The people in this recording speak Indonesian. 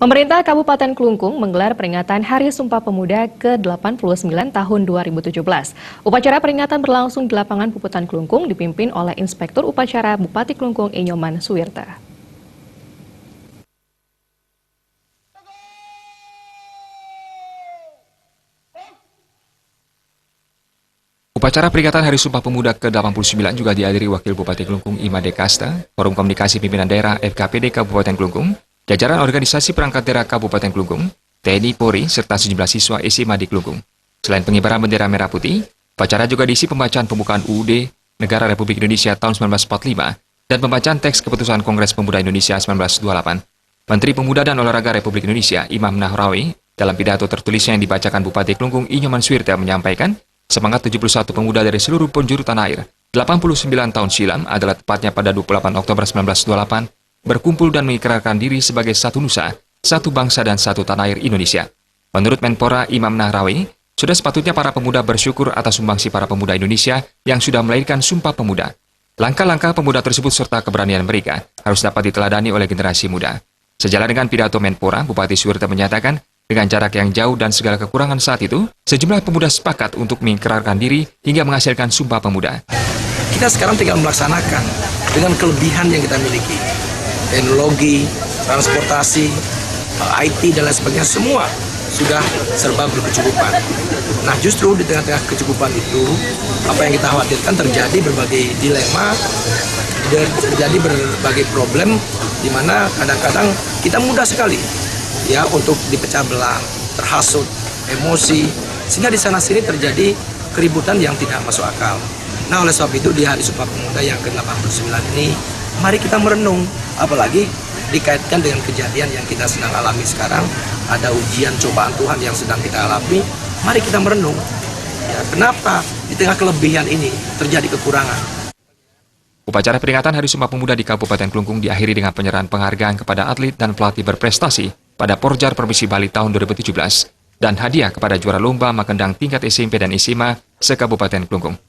Pemerintah Kabupaten Klungkung menggelar peringatan Hari Sumpah Pemuda ke-89 tahun 2017. Upacara peringatan berlangsung di lapangan Puputan Klungkung dipimpin oleh Inspektur Upacara Bupati Klungkung Inyoman Suwirta. Upacara peringatan Hari Sumpah Pemuda ke-89 juga dihadiri Wakil Bupati Klungkung Imade Kasta, Forum Komunikasi Pimpinan Daerah FKPD Kabupaten Klungkung, jajaran organisasi perangkat daerah Kabupaten Klungkung, TNI Polri, serta sejumlah siswa SMA di Klungkung. Selain pengibaran bendera merah putih, upacara juga diisi pembacaan pembukaan UUD Negara Republik Indonesia tahun 1945 dan pembacaan teks keputusan Kongres Pemuda Indonesia 1928. Menteri Pemuda dan Olahraga Republik Indonesia Imam Nahrawi dalam pidato tertulisnya yang dibacakan Bupati Klungkung Inyoman Suwirta menyampaikan, semangat 71 pemuda dari seluruh penjuru tanah air 89 tahun silam adalah tepatnya pada 28 Oktober 1928 berkumpul dan mengikrarkan diri sebagai satu nusa, satu bangsa dan satu tanah air Indonesia. Menurut Menpora Imam Nahrawi, sudah sepatutnya para pemuda bersyukur atas sumbangsi para pemuda Indonesia yang sudah melahirkan Sumpah Pemuda. Langkah-langkah pemuda tersebut serta keberanian mereka harus dapat diteladani oleh generasi muda. Sejalan dengan pidato Menpora, Bupati Suwirta menyatakan, dengan jarak yang jauh dan segala kekurangan saat itu, sejumlah pemuda sepakat untuk mengikrarkan diri hingga menghasilkan Sumpah Pemuda. Kita sekarang tinggal melaksanakan dengan kelebihan yang kita miliki. Teknologi, transportasi, IT, dan lain sebagainya, semua sudah serba berkecukupan. Nah, justru di tengah-tengah kecukupan itu, apa yang kita khawatirkan terjadi berbagai dilema, terjadi berbagai problem, di mana kadang-kadang kita mudah sekali ya untuk dipecah belah, terhasut, emosi, sehingga di sana-sini terjadi keributan yang tidak masuk akal. Nah, oleh sebab itu di Hari Sumpah Pemuda yang ke-89 ini, mari kita merenung, apalagi dikaitkan dengan kejadian yang kita sedang alami sekarang, ada ujian cobaan Tuhan yang sedang kita alami, mari kita merenung. Ya, kenapa di tengah kelebihan ini terjadi kekurangan? Upacara peringatan Hari Sumpah Pemuda di Kabupaten Klungkung diakhiri dengan penyerahan penghargaan kepada atlet dan pelatih berprestasi pada Porjar Provinsi Bali tahun 2017 dan hadiah kepada juara lomba makendang tingkat SMP dan SMA se-Kabupaten Klungkung.